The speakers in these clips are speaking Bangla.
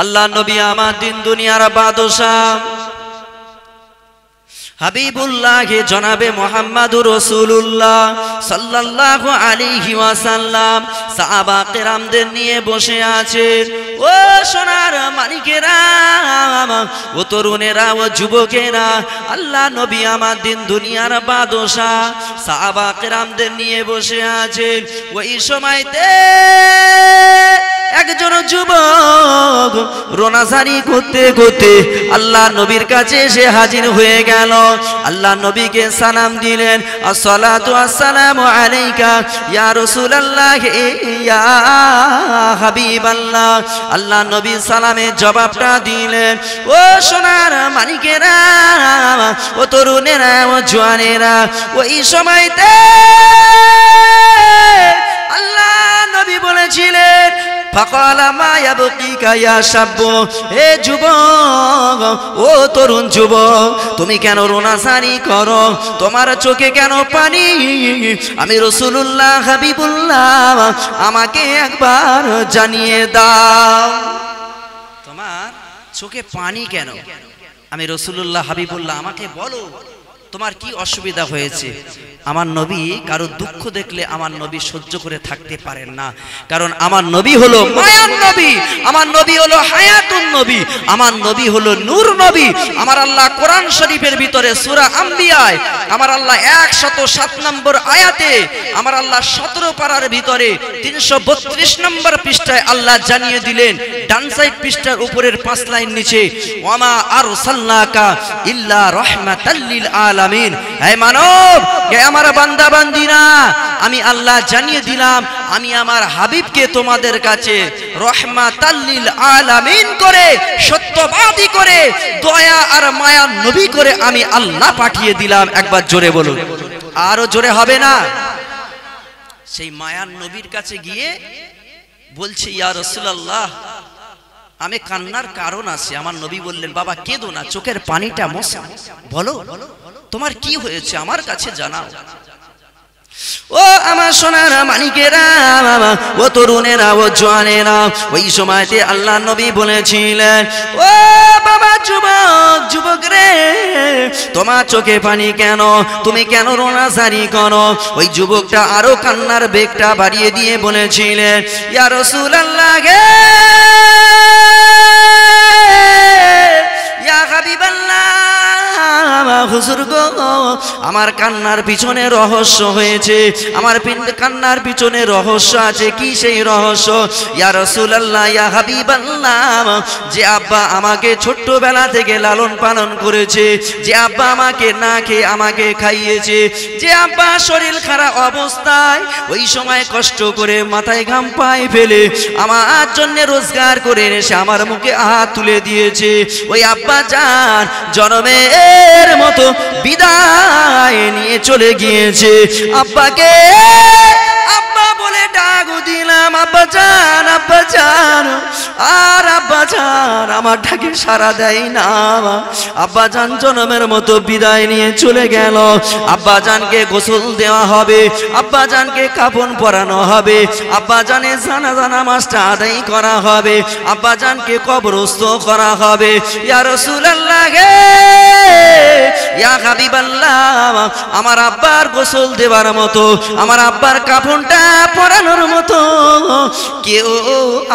আল্লাহ নবী আমার দিন দুনিয়ার বাদশাহ হাবিবুল্লাহ জনাবে মুহাম্মদুর রাসূলুল্লাহ সাল্লাল্লাহু আলাইহি ওয়াসাল্লাম সাহাবা কেরামদের নিয়ে বসে আছেন। ও সোনার মানিকেরা, ও তরুণেরা, ও যুবকেরা, আল্লাহ নবী আমার দিন দুনিয়ার বাদশাহ সাহাবা কেরামদের নিয়ে বসে আছেন। ওই সময়তে একজন যুবক রোনাজারি করতে করতে আল্লাহ নবীর কাছে এসে হাজির হয়ে গেল। আল্লাহ নবীকে সালাম দিলেন, আসসালাতু আসসালামু আলাইকা ইয়া রাসূলুল্লাহ ইয়া হাবিবাল্লাহ। আল্লাহ নবী সালামের জবাবটা দিলেন। ও সোনার মানিকেরা, ও তরুণেরা, ও জওয়ানেরা, ওই সময়তে আল্লাহ নবী বলেছিলেন, ফাকালা মা ইয়াবকিকা ইয়া শাব, হে যুবক, ও তরুণ যুবক, তুমি কেন রোনাজারি করো? তোমার চোখে কেন পানি? আমি রাসূলুল্লাহ হাবিবুল্লাহ, আমাকে একবার জানিয়ে দাও, তোমার চোখে পানি কেন? আমি রাসূলুল্লাহ হাবিবুল্লাহ, আমাকে বলো তোমার কি অসুবিধা হয়েছে? আমার নবী কারো দুঃখ দেখলে আমার নবী সহ্য করে থাকতে পারেন না, কারণ আমার নবী হলো মায়ার নবী, আমার নবী হলো হায়াতুন নবী, আমার নবী হলো নূর নবী। আমার আল্লাহ কোরআন শরীফের ভিতরে সূরা আম্বিয়ায় আমার আল্লাহ 107 নম্বর আয়াতে আমার আল্লাহ 17 পারার ভিতরে 332 নম্বর পৃষ্ঠায় আল্লাহ জানিয়ে দিলেন, ডান সাইড পৃষ্ঠার উপরের 5 লাইন নিচে, ওয়ামা আরসালনাকা ইল্লা রাহমাতাল লিল আলামিন। হে মানব, হে আমার বান্দা বান্দিরা, আমি আল্লাহ জানিয়ে দিলাম, আমি আমার হাবিবকে তোমাদের কাছে রহমাতাল লিল আলামিন করে, সত্যবাদী করে, দয়া আর মায়ার নবী করে আমি আল্লাহ পাঠিয়ে দিলাম। একবার জোরে বলুন, আরো জোরে হবে না? সেই মায়ার নবীর কাছে গিয়ে বলছে, ইয়া রাসূলুল্লাহ, আমি কান্নার কারণ আছে। আমার নবী বললেন, বাবা কেঁদো না, চোখের পানিটা মোছো, বলো তোমার কি হয়েছে, আমার কাছে জানাও। ও আমার সোনার মানিকেরা, ও তরুণেরা, ও জওয়ানেরা, ওই সময়তে আল্লাহ নবী বলেছিলেন, ও বাবা যুবক, যুবক রে, তোমার চোখে পানি কেন? তুমি কেন রোনাজারি করো? ওই যুবকটা আরো কান্নার বেগটা বাড়িয়ে দিয়ে বলেছিলেন, ইয়া রাসূলুল্লাহ গে, ইয়া হাবিবাল্লাহ, হুজুর গো, আমার কান্নার পিছনে রহস্য হয়েছে, আমার কান্নার পিছনে রহস্য আছে। কি সেই রহস্য? ইয়া রাসূলুল্লাহ, ইয়া হাবিবাল্লাহ, যে আব্বা আমাকে ছোট্টবেলা থেকে লালন পালন করেছে, যে আব্বা আমাকে না খেয়ে আমাকে খাইয়েছে, যে আব্বা শরীর খারাপ অবস্থায় ওই সময় কষ্ট করে মাথায় ঘাম পায়ে ফেলে আমার জন্য রোজগার করে এসে আমার মুখে হাত তুলে দিয়েছে, ওই আব্বা জান জনমের মতো বিদায় নিয়ে চলে গিয়েছে। আব্বাকে আব্বা বলে ডাক দিলাম, আব্বা জান, আব্বা জান, আর আব্বা জান আমার ডাকে সাড়া দেয় না। আব্বা জান জনমের মতো বিদায় নিয়ে চলে গেল। আব্বা জানকে গোসল দেওয়া হবে, আব্বা জানকে কাফন পরানো হবে, আব্বা জানের জানাজা নামাজটা আদায় করা হবে, আব্বা জানকে কবরস্থ করা হবে। ইয়া রাসূলুল্লাহ হে, ইয়া হাবিবাল্লাহ, আমার আব্বার গোসল দেওয়ার মতো, আমার আব্বার কাফনটা পরানোর মতো কেউ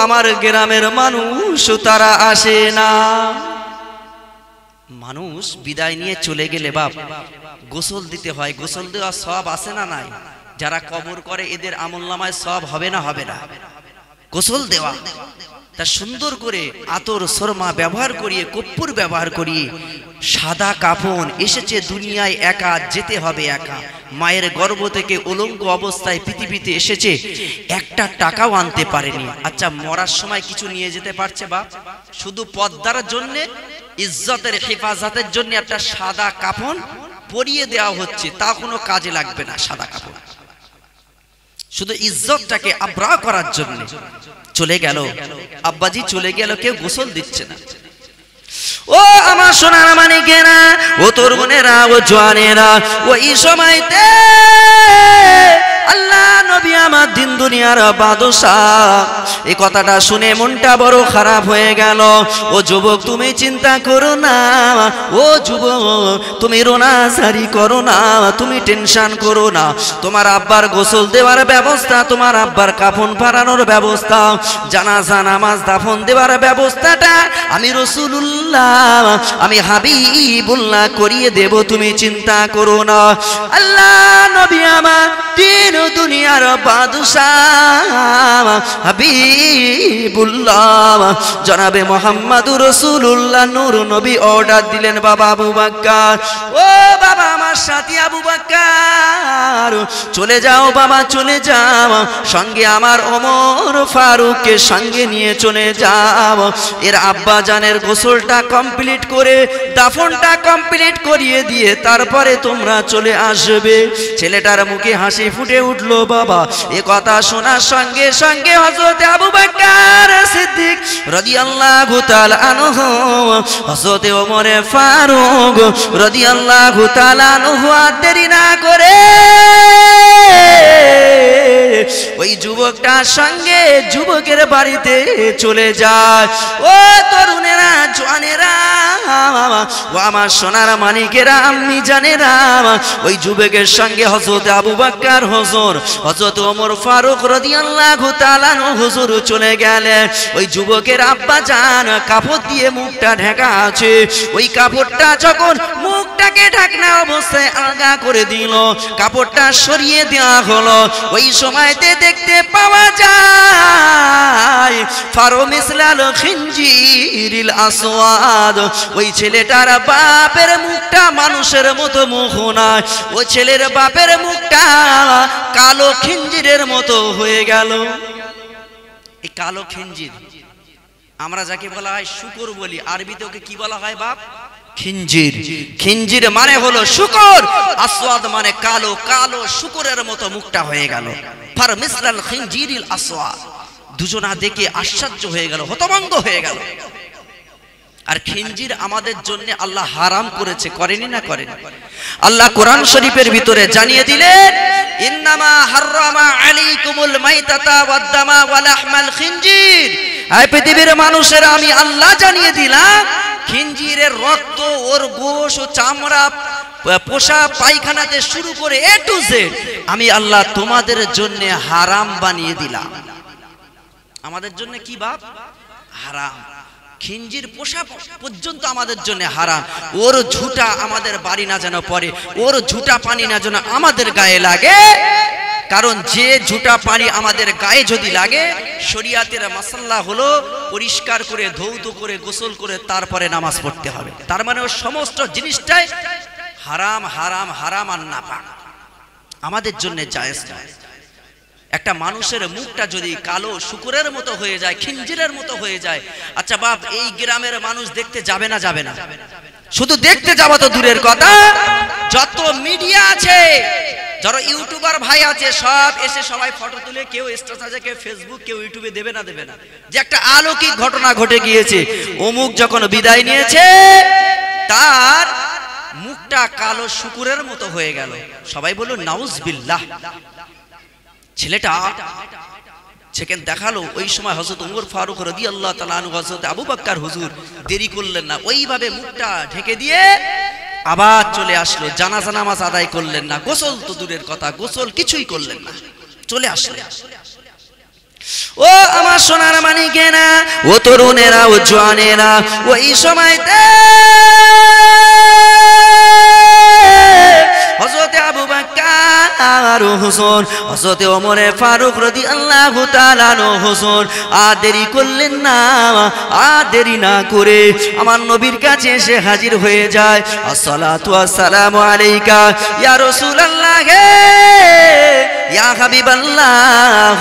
আমার গ্রামের মানুষ তারা আসে না। মানুষ বিদায় নিয়ে চলে গেলে বাপ গোসল দিতে হয়, গোসল দেওয়া সওয়াব আছে না নাই? যারা কবর করে এদের আমলনামায় সওয়াব হবে না? হবে না? গোসল দেওয়া, তা সুন্দর করে আতর সুরমা ব্যবহার করিয়ে, কর্পূর ব্যবহার করিয়ে, সাদা কাফন, এসেছে দুনিয়ায় একা, যেতে হবে একা, মায়ের গর্ভ থেকে উলঙ্গ অবস্থায় পৃথিবীতে এসেছে, একটা টাকাও আনতে পারেনি। আচ্ছা, মরার সময় কিছু নিয়ে যেতে পারছে বাপ? শুধু পর্দার জন্য, ইজ্জতের হেফাজতের জন্য একটা সাদা কাফন পরিয়ে দেওয়া হচ্ছে, তা কোনো কাজে লাগবে না। সাদা কাফন শুধু ইজ্জতটাকে আবরা করার জন্য চলে গেল। আব্বাজি চলে গেল, কেউ গোসল দিচ্ছে না। ও আমার সোনার মানিকেরা, ও তরুণেরা, ও জওয়ানেরা, ওই সময়তে আল্লাহ নবী আমার দিন দুনিয়ার বাদশাহ। এই কথাটা শুনে মনটা বড় খারাপ হয়ে গেল। ও যুবক তুমি চিন্তা করো না, ও যুবক তুমি রোনাজারি করো না, তুমি টেনশন করো না। তোমার আব্বার গোসল দেওয়ার ব্যবস্থা, তোমার আব্বার কাফন পরানোর ব্যবস্থা, জানাজা নামাজ দাফন দেওয়ার ব্যবস্থাটা আমি রাসূলুল্লাহ, আমি হাবিবুল্লাহ করিয়ে দেব, তুমি চিন্তা করো না। আল্লাহ নবী আমার দিন দুনিয়ার বাদশাহ হাবিবুল্লাহ জনাবে মুহাম্মদুর রাসূলুল্লাহ নূর নবী অর্ডার দিলেন, বাবা আবু বকর, ও বাবা আমার সাথী আবু বকর চলে যাও বাবা, চলে যাও, সঙ্গে আমার ওমর ফারুককে সঙ্গে নিয়ে চলে যাও। এর আব্বা জানের গোসলটা কমপ্লিট করে দাফনটা কমপ্লিট করিয়ে দিয়ে তারপরে তোমরা চলে আসবে। ছেলেটার মুখে হাসি ফুটে উঠলো। বাবা এ কথা শোনার সঙ্গে সঙ্গে হযরত আবু বকর সিদ্দিক রাদিয়াল্লাহু তাআলা আনহু, হযরত ওমর ফারুক রাদিয়াল্লাহু তাআলা আনহু দেরি না করে ওই যুবকটার সঙ্গে যুবকের বাড়িতে চলে যায়। ও তরুণেরা, জওয়ানেরা, ও আমার সোনার মানিকেরা, আম্মি জানেরা, ওই যুবকের সঙ্গে হযরত আবু বকর হুজুর, হযরত ওমর ফারুক রাদিয়াল্লাহু তাআলা হুজুর চলে গেলেন। ওই যুবকের আব্বা জান কাপড় দিয়ে মুখটা ঢাকা আছে, ওই কাপড়টা যখন মুখটাকে ঢাকনা অবস্থায় আলগা করে দিল, কাপড়টা সরিয়ে দেওয়া হলো, ওই সময়তে দেখতে পাওয়া যায় ফারো মিসলাল খিনজিরিল আসওয়াদ, ওই ছেলেটার বাপের মুখটা মানুষের মতো মুখ নয়, ওই ছেলের বাপের মুখটা কালো খিনজিরের মতো হয়ে গেল। এই কালো খিনজির আমরা যাকে বলা হয় শুকর বলি, আরবিতে ওকে কি বলা হয় বাপ? খিনজির। খিনজির মানে হলো শুকর, আসওয়াদ মানে কালো, কালো শুকরের মতো মুখটা হয়ে গেল। ফার মিসলাল খিনজিরিল আসওয়াদ, দুজনা দেখে আশ্চর্য হয়ে গেল, হতভম্ব হয়ে গেল। আর খিনজির আমাদের জন্য আল্লাহ হারাম করেছে, করেনি না করেনি? আল্লাহ কোরআন শরীফের ভিতরে জানিয়ে দিলেন, ইন্নামা হাররামা আলাইকুমুল মাইতাতা ওয়াদ দামা ওয়া লাহমাল খিনজির। এই পৃথিবীর মানুষেরা আমি আল্লাহ জানিয়ে দিলাম, খিনজিরের রক্ত, ওর গোশ ও চামড়া, পোষা পায়খানাতে শুরু করে এ টু জেড আমি আল্লাহ তোমাদের জন্য হারাম বানিয়ে দিলাম। আমাদের জন্য কি বাপ? হারাম। খিনজির পোষা পর্যন্ত আমাদের জন্য হারাম। ওর ঝুটা আমাদের বাড়ি না যেন পড়ে, ওর ঝুটা পানি না যেন আমাদের গায়ে লাগে, কারণ যে ঝুটা পানি আমাদের গায়ে যদি লাগে, শরিয়াতের মাসাল্লা হলো পরিষ্কার করে ধৌত করে গোসল করে তারপরে নামাজ পড়তে হবে। তার মানে ওর সমস্ত জিনিসটাই হারাম, হারাম, হারাম আর নাপাক আমাদের জন্য জায়েজ নয়। একটা মানুষের মুখটা যদি কালো শুকুরের মতো হয়ে যায়, খিনজিরের মতো হয়ে যায়, আচ্ছা বাপ এই গ্রামের মানুষ দেখতে যাবে না? যাবে না? শুধু দেখতে যাওয়া তো দূরের কথা, যত মিডিয়া আছে, যারা ইউটিউবার ভাই আছে, সব এসে সবাই ফটো তুলে, কেউ স্ট্যাটাসে, কেউ ফেসবুক, কেউ ইউটিউবে দেবে না? দেবে না? যে একটা অলৌকিক ঘটনা ঘটে গিয়েছে, অমুক যখন বিদায় নিয়েছে তার মুখটা কালো শুকুরের মতো হয়ে গেল। সবাই বলল নাউজুবিল্লাহ। ছেলেটা সেখানে দেখালো, ওই সময় হযরত ওমর ফারুক রাদিয়াল্লাহু তাআলা আনহু, হযরত আবু বকর হুজুর দেরি করলেন না, ওইভাবে মুখটা ঢেকে দিয়ে আবার চলে আসলো। জানাজা নামাজ আদায় করলেন না, গোসল তো দূরের কথা, গোসল কিছুই করলেন না, চলে আসলেন। ও আমার সোনার মানিকেরা, ও তরুণেরা, ও জওয়ানেরা, ওই সময়তে হযরত আবু বকর হুজুর, হযরত ওমর ফারুক রাদিয়াল্লাহু তাআলা হুজুর আর দেরি করলেন না, আর দেরি না করে আমার নবীর কাছে এসে হাজির হয়ে যায়। আসসালাতু ওয়াসসালামু আলাইকা ইয়া রাসূলুল্লাহ, ইয়া হাবিবাল্লাহ।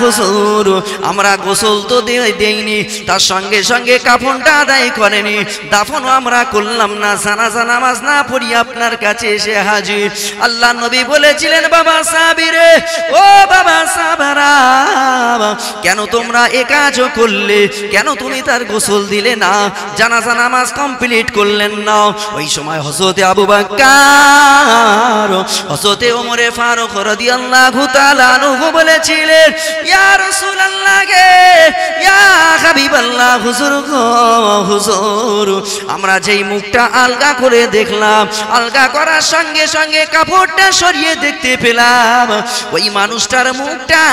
হুজুর আমরা গোসল তো দেইনি, তার সঙ্গে সঙ্গে কাফনটা আদায় করেনি, দাফনও আমরা করলাম না, জানাজা নামাজ না পড়ি আপনার কাছে এসে হাজির। আল্লাহ নবী বলেছিলেন, বাবা সাবিরে, ও বাবা সাবারা, কেন তোমরা এ কাজও করলে? কেন তুমি তার গোসল দিলে না, জানাজা নামাজ কমপ্লিট করলেন না? ওই সময় হযরত আবু বকর, হযরত ওমর ফারুক রাদিয়াল্লাহু তাআলা তাআলা আনহু বলেছিলেন, ইয়া রাসূলুল্লাহ গে, ইয়া হাবিবাল্লাহ, হুজুর গো হুজুর, আমরা যেই মুখটা আলগা করে দেখলাম, আলগা করার সঙ্গে সঙ্গে কাপড়টা সরিয়ে দেখতে পেলাম ওই মানুষটার মুখটা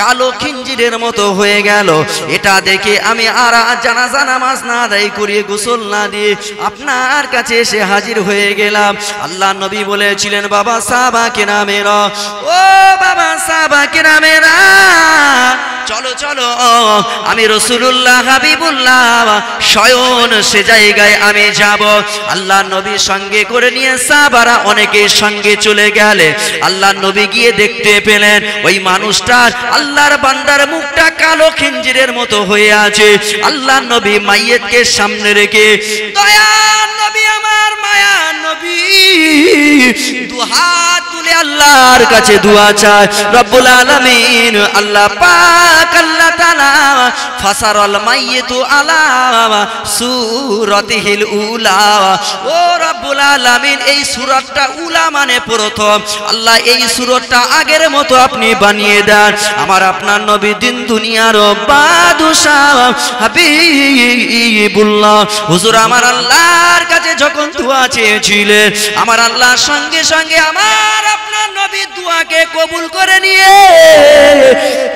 কালো খিঞ্জিরের মতো হয়ে গেল। এটা দেখে আমি আর জানাজা নামাজ না আদায় করিয়ে গোসল না দিয়ে আপনার কাছে এসে হাজির হয়ে গেলাম। আল্লাহ নবী বলেছিলেন, বাবা সাহাবা কেরামেরা, ও বাবা সাহাবা কেরামেরা, চলো চলো, আমি রাসূলুল্লাহ হাবিবুল্লাহ শয়ন সে জায়গায় আমি যাব। আল্লাহ নবী সঙ্গে করে নিয়ে সাহাবারা অনেকের সঙ্গে চলে গেলে। আল্লাহ নবী গিয়ে দেখতে পেলেন ওই মানুষটার, আল্লাহর বান্দার মুখটা কালো খিঞ্জিরের মতো হয়ে আছে। আল্লাহ নবী মাইয়েতকে সামনে রেখে, দয়ার নবী, আমার মায়ার নবী, দুহাত তুলে আল্লাহর কাছে দোয়া চায়। রব্বুল আলামিন আল্লাহ পাক আল্লাহ তাআলা ফাসারাল মাইয়িতু আলা সূরাতিহিল উলা, ও রব্বুল আলামিন এই সূরাটা উলা মানে প্রথম, আল্লাহ এই সূরাটা আগের মতো আপনি বানিয়ে দেন। আমার আপনার নবী দিন দুনিয়ার বাদশাহ হাবিবুল্লাহ হুজুর আমার আল্লাহর কাছে যখন দোয়া চেয়েছিলেন, আমার আল্লাহ সঙ্গে সঙ্গে আমার আপনার নবী দোয়াকে কবুল করে নিয়ে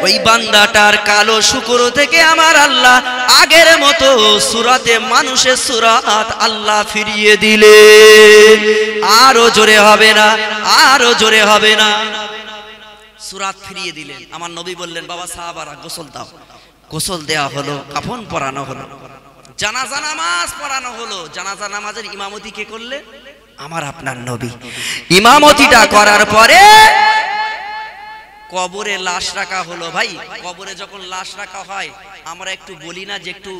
ওই বান্দাটার কালো শুকর থেকে আমার আল্লাহ আগের মতো সূরাতে মানুষের সূরাত আল্লাহ ফিরিয়ে দিলে। আরো জোরে হবে না, আরো জোরে হবে না, সূরাত ফিরিয়ে দিলেন। আমার নবী বললেন, বাবা সাহাবারা গোসল দাও। গোসল দেওয়া হলো, কাফন পরানো হলো, জানাজা নামাজ পড়ানো হলো। জানাজা নামাজের ইমামতি কে করলে? আমার আপনার নবী। ইমামতিটা করার পরে কবরে লাশ রাখা হলো। ভাই, কবরে যখন লাশ রাখা হয় আমরা একটু বলি না যে একটু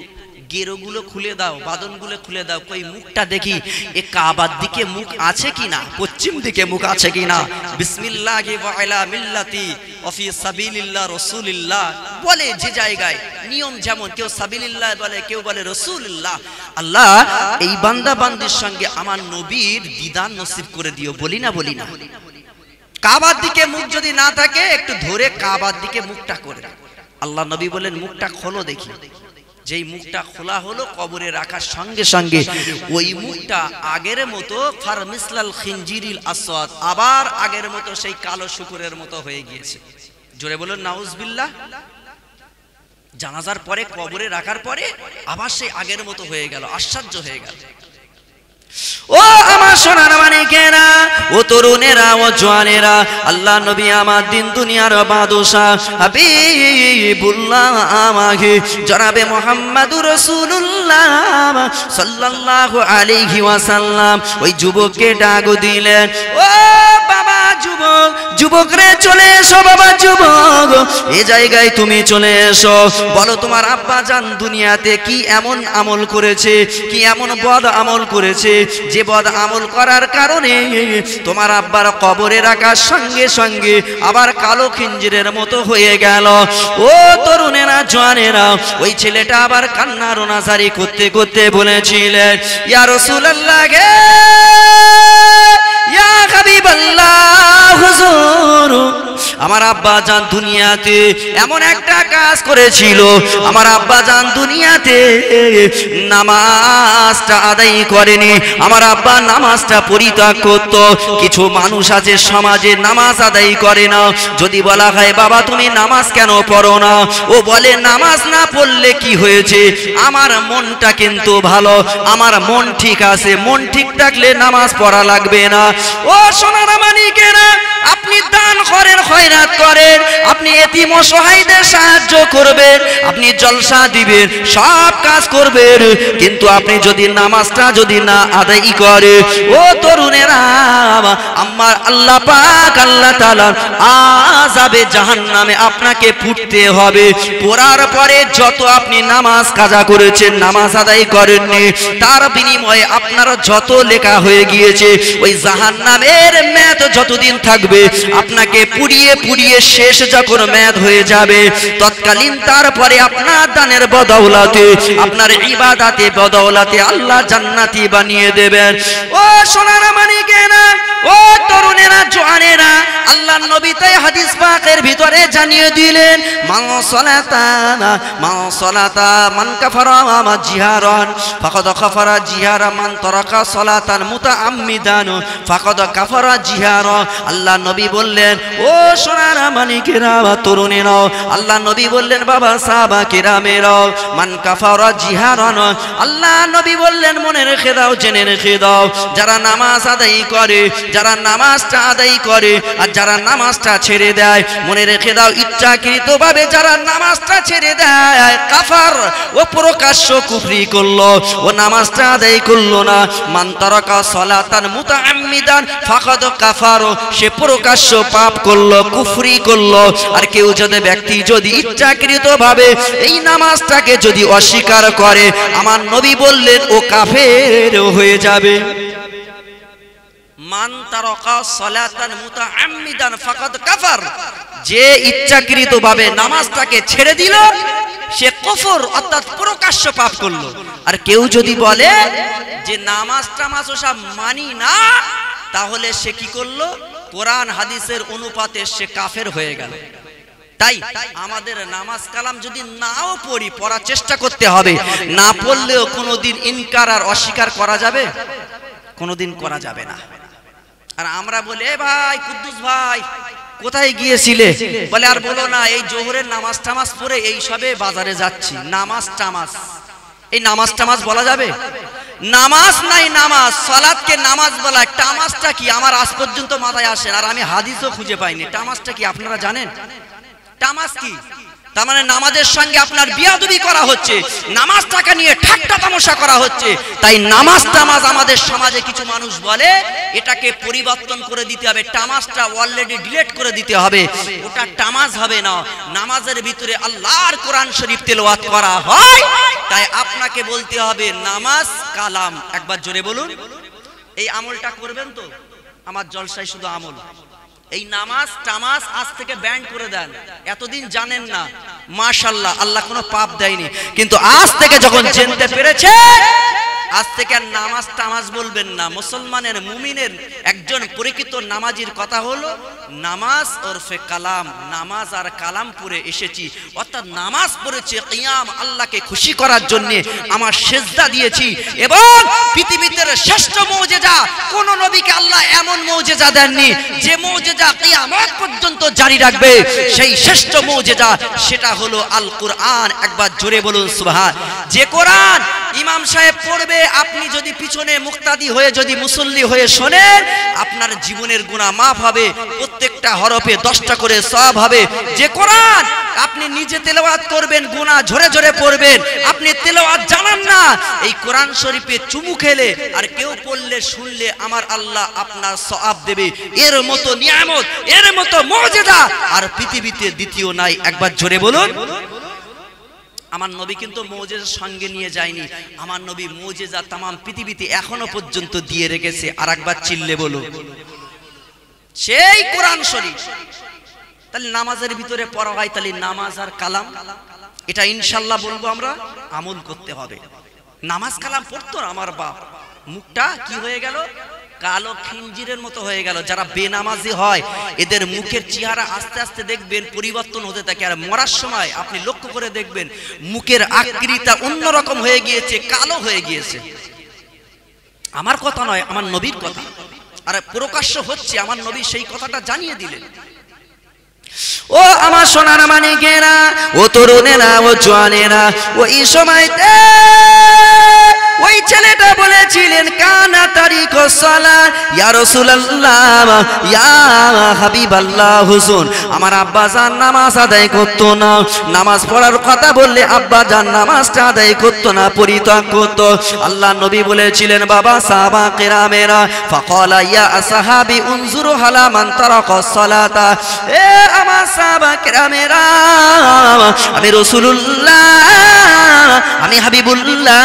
গেরোগুলো খুলে দাও, বাদনগুলো খুলে দাও, কই মুখটা দেখি এ কাবার দিকে মুখ আছে কিনা, পশ্চিম দিকে মুখ আছে কিনা। বিসমিল্লাহি ওয়া আলা মিল্লাতি ওয়া ফি সাবিলিল্লাহ রাসূলুল্লাহ বলে যে জায়গায় নিয়ম, যেমন কেউ সাবিলিল্লাহ বলে, কেউ বলে রাসূলুল্লাহ। আল্লাহ এই বান্দা বান্দির সঙ্গে আমার নবীর দিদার নসিব করে দিও, বলি না বলি না। কাবার দিকে মুখ যদি না থাকে একটু ধরে কাবার দিকে মুখটা করে, আল্লাহ নবী বলেন মুখটা খোলো দেখি। যেই মুখটা খোলা হলো কবরে রাখার সঙ্গে সঙ্গে ওই মুখটা আগের মতো ফারমিসলাল খিনজিরিল আসওয়াদ, আবার আগের মতো সেই কালো শুকুরের মতো হয়ে গিয়েছে। জোরে বলুন নাউজুবিল্লাহ। জানাজার পরে কবরে রাখার পরে আবার সেই আগের মতো হয়ে গেল, আশ্চর্য হয়ে গেল। ও আমার সোনার মানিকেরা, ও তরুণেরা, ও জওয়ানেরা, আল্লাহ নবী আমার দিন দুনিয়ার বাদশাহ হাবিবুল্লাহ আমাকে জনাবে মুহাম্মদুর রাসূলুল্লাহ সাল্লাল্লাহু আলাইহি ওয়াসাল্লাম ওই যুবককে ডাক দিলেন, ও বাবা যুবক, যুবক রে চলে এসো, বাবা যুবক এই জায়গায় তুমি চলে এসো। বলো তোমার আব্বা জান দুনিয়াতে কি এমন আমল করেছে, কি এমন বদ আমল করেছে যে বদ আমল করার কারণে তোমার আব্বার কবরে রাখার সঙ্গে সঙ্গে আবার কালো খিঞ্জিরের মতো হয়ে গেল। ও তরুণেরা, জওয়ানেরা, ওই ছেলেটা আবার কান্না রোনাজারি করতে করতে বলেছিলেন, ইয়া রাসূলুল্লাহ গে, ইয়া হাবিবাল্লাহ হুজুর, আমার আব্বা জান দুনিয়াতে এমন একটা কাজ করেছিল, আমার আব্বা জান দুনিয়াতে নামাজটা আদায় করেনি, আমার আব্বা নামাজটা পরিত্যাগ করত। কিছু মানুষ আছে সমাজে নামাজ আদায় করে না, যদি বলা হয় বাবা তুমি নামাজ কেন পড়ো না, ও বলে নামাজ না পড়লে কি হয়েছে, আমার মনটা কিন্তু ভালো, আমার মন ঠিক আছে, মন ঠিক থাকলে নামাজ পড়া লাগবে না। ও সোনার মানিকেরা, আপনি দান করেন, খয়রাত করেন, আপনি এতিম অসহায়দের সাহায্য করবেন, আপনি জলসা দিবেন, সব কাজ করবেন, কিন্তু আপনি যদি নামাজটা যদি না আদায় করে, ও তরুণেরা, আমার আল্লাহ পাক আল্লাহ তাআলা আযাবে জাহান্নামে আপনাকে ফুটতে হবে। পড়ার পরে যত আপনি নামাজ কাজা করেছেন, নামাজ আদায় করেননি, তার বিনিময়ে আপনার যত লেখা হয়ে গিয়েছে ওই জাহান্নামের মেয়াদ যতদিন থাকবে, আপনাকে পুড়িয়ে পুড়িয়ে শেষ যখন মেয়াদ হয়ে যাবে, তৎকালীন তারপরে আপনার দানের বদৌলতে, আপনার ইবাদতে বদৌলতে আল্লাহ জান্নাতি বানিয়ে দেবেন। ও সোনার মানিকেরা, ও ও তরুণেরা জওয়ানেরা, আল্লাহর নবী তাই হাদিস পাকের ভিতরে জানিয়ে দিলেন, মান সালাতা মান কাফারা মা জিহারান ফাকাদ কাফারা জিহারা, মান তারাকা সালাতান মুতাআম্মিদান ফাকাদ কাফারা জিহারা। আল্লাহ নবী বললেন, ও সোনার মানিকেরা, তরুণেরা, আল্লাহ নবী বললেন, বাবা সাহাবা কিরামেরা, মান কাফারা জিহারান, আল্লাহ নবী বললেন, মনে রেখে দাও, জেনে রেখে দাও, যারা নামাজ আদায় করে, যারা নামাজটা আদায় করে আর যারা নামাজটা ছেড়ে দেয়, মনে রেখে দাও, ইচ্ছাকৃতভাবে যারা নামাজটা ছেড়ে দেয়, কাফার, ও প্রকাশ্য কুফরি করলো, ও নামাজটা আদায় করলো না। মান তারাকা সালাতান মুতাআম্মিদান ফাকাদ কাফার, সে প্রকাশ্য পাপ করলো, কুফরি করলো। আর কেউ যদি ব্যক্তি যদি ইচ্ছাকৃতভাবে এই নামাজটাকে যদি অস্বীকার করে, আমার নবী বললেন ও কাফের হয়ে যাবে। মান তারাকা সালাতান মুতাআম্মিদান ফাকাদ কাফার, যে ইচ্ছাকৃতভাবে নামাজটাকে ছেড়ে দিল সে কুফর অর্থাৎ প্রকাশ্য পাপ করলো। আর কেউ যদি বলে যে নামাজ টামাজ ওসব মানি না, তাহলে সে কি করলো? কোরআন হাদিসের অনুপাতে সে কাফের হয়ে গেল। তাই আমাদের নামাজ কালাম যদি নাও পড়ি, পড়ার চেষ্টা করতে হবে। না পড়লেও কোনোদিন ইনকার আর অস্বীকার করা যাবে? কোনোদিন করা যাবে না। আর আমরা বলি, এ ভাই কুদ্দুস ভাই কোথায় গিয়েছিলে? বলে আর বলো না, এই জোহরের নামাজ টামাজ পড়ে এই সবে বাজারে যাচ্ছি। নামাজ টামাজ, এই নামাজ টামাজ বলা যাবে? নামাজ নাই নামাজ, সালাতকে নামাজ বলা। টামাজটা কি আমার আজ পর্যন্ত মাথায় আসে, আর আমি হাদিসও খুঁজে পাইনি। টামাজটা কি আপনারা জানেন? টামাজ কি? তার মানে নামাজের সঙ্গে আপনার বিয়াদবি করা হচ্ছে, নামাজটাকে নিয়ে ঠাট্টা তামাশা করা হচ্ছে। তাই নামাজ টামাজ আমাদের সমাজে কিছু মানুষ বলে এটাকে পরিবর্তন করে দিতে হবে, টামাজটা অলরেডি ডিলিট করে দিতে হবে, ওটা টামাজ হবে না। নামাজের ভিতরে আল্লাহর কোরআন শরীফ তেলাওয়াত করা হয়, তাই আপনাকে বলতে হবে নামাজ কালাম। একবার জোরে বলুন, এই আমলটা করবেন তো? আমার জলসায় শুধু আমল। এই নামাজ টামাজ আজ থেকে ব্যান করে দেন। এতদিন জানেন না, মাশাআল্লাহ, আল্লাহ কোনো পাপ দেয়নি, কিন্তু আজ থেকে যখন জানতে পেরেছে, আজ থেকে আর নামাজ টামাজ বলবেন না। মুসলমানের মুমিনের একজন পরিচিত নামাজির কথা হলো নামাজ ওরফে কালাম। নামাজ আর কালাম পড়ে এসেছি, অর্থাৎ নামাজ পড়েছে কিয়াম, আল্লাহকে খুশি করার জন্য আমার সেজদা দিয়েছি। এবং পৃথিবীতে শ্রেষ্ঠ মুজিজা, কোন নবীকে আল্লাহ এমন মুজিজা দেননি যে মুজিজা কিয়ামত পর্যন্ত জারি রাখবে। সেই শ্রেষ্ঠ মুজিজা সেটা হলো আল কোরআন। একবার জোরে বলুন সুবহান। যে কোরআন ইমাম সাহেব পড়বে, আপনি যদি পিছনে মুক্তাদি হয়ে যদি মুসল্লি হয়ে শোনেন, আপনার জীবনের গুনাহ মাফ হবে, প্রত্যেকটা হরফে 10টা করে সওয়াব হবে। যে কোরআন আপনি নিজে তেলাওয়াত করবেন, গুনাহ ঝরে ঝরে পড়বেন, আপনি তেলাওয়াত জানেন না, এই কোরআন শরীফে চুমু খেলে আর কেউ পড়লে শুনলে আমার আল্লাহ আপনার সওয়াব দেবে। এর মতো নিয়ামত, এর মতো মুজিজা আর পৃথিবীতে দ্বিতীয় নাই। একবার জোরে বলুন। আমার নবী কিন্তু মুজিজার সঙ্গে নিয়ে যায়নি, আমার নবী মুজিজা तमाम পৃথিবীতে এখনো পর্যন্ত দিয়ে রেখেছে। আর একবার চিল্লে বলো, সেই কোরআন শরীফ। তাহলে নামাজের ভিতরে পড়া হয়, তাহলে নামাজ আর কালাম, এটা ইনশাআল্লাহ বলবো আমরা, আমল করতে হবে। নামাজ কালাম পড়তো আমার বাপ, মুখটা কি হয়ে গেল? কালো খিঞ্জিরের মতো হয়ে গেল। যারা বেনামাজি হয় এদের মুখের চেহারা আস্তে আস্তে দেখবেন পরিবর্তন হতে থাকে, আর মরার সময় আপনি লক্ষ্য করে দেখবেন মুখের আকৃতিটা অন্যরকম হয়ে গিয়েছে, কালো হয়ে গিয়েছে। আমার কথা নয়, আমার নবীর কথা। আর প্রকাশ্য হচ্ছে, আমার নবী সেই কথাটা জানিয়ে দিলেন। ও আমার সোনার মানিকেরা, ও তরুণেরা, ও জওয়ানেরা, ওই সময়তে ওই ছেলেটা বলেছিলেন, কানা তারিকুস সালাত ইয়া রাসূলুল্লাহ ইয়া হাবিবাল্লাহ হুজুর, আমার আব্বা জান নামাজ আদায় করতো না। নামাজ পড়ার কথা বললে আব্বা জান নামাজটা আদায় করতো না, পরিত্যাগ করতো। আল্লাহ নবী বলেছিলেন, বাবা সাহাবা কিরামেরা, ফাকালা ইয়া আসহাবি উনজুরু হালা মান তারাকাস সালাতা, এ আমার সাহাবা কিরামেরা, আমি রাসূলুল্লাহ, আমি হাবিবুল্লাহ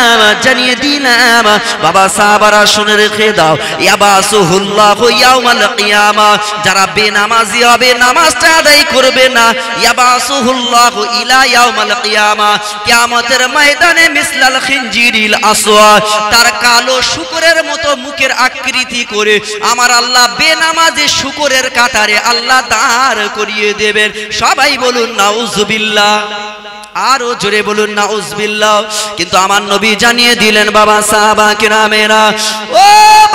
জানিয়ে দিলাম, বাবা সাহাবারা শুনে রেখে দাও, ইয়াবাসু ইয়াবাসুহুল্লাহু ইয়াউমাল কিয়ামা, যারা বেনামাজি হবে, নামাজটা আদায় করবে না, ইয়াবাসুহুল্লাহু ইলা ইয়াউমাল কিয়ামা, কিয়ামতের ময়দানে মিসলাল খিনজিরিল আসওয়াদ, তার কালো শূকরের মতো মুখের আকৃতি করে আমার আল্লাহ বেনামাজি শূকরের কাতারে আল্লাহ দাঁড় করিয়ে দেবেন। সবাই বলুন নাউজুবিল্লাহ, আরো জোরে বলুন নাউজুবিল্লাহ। কিন্তু আমার নবী জানিয়ে দিলেন, বাবা সাহাবা কেরামেরা, ও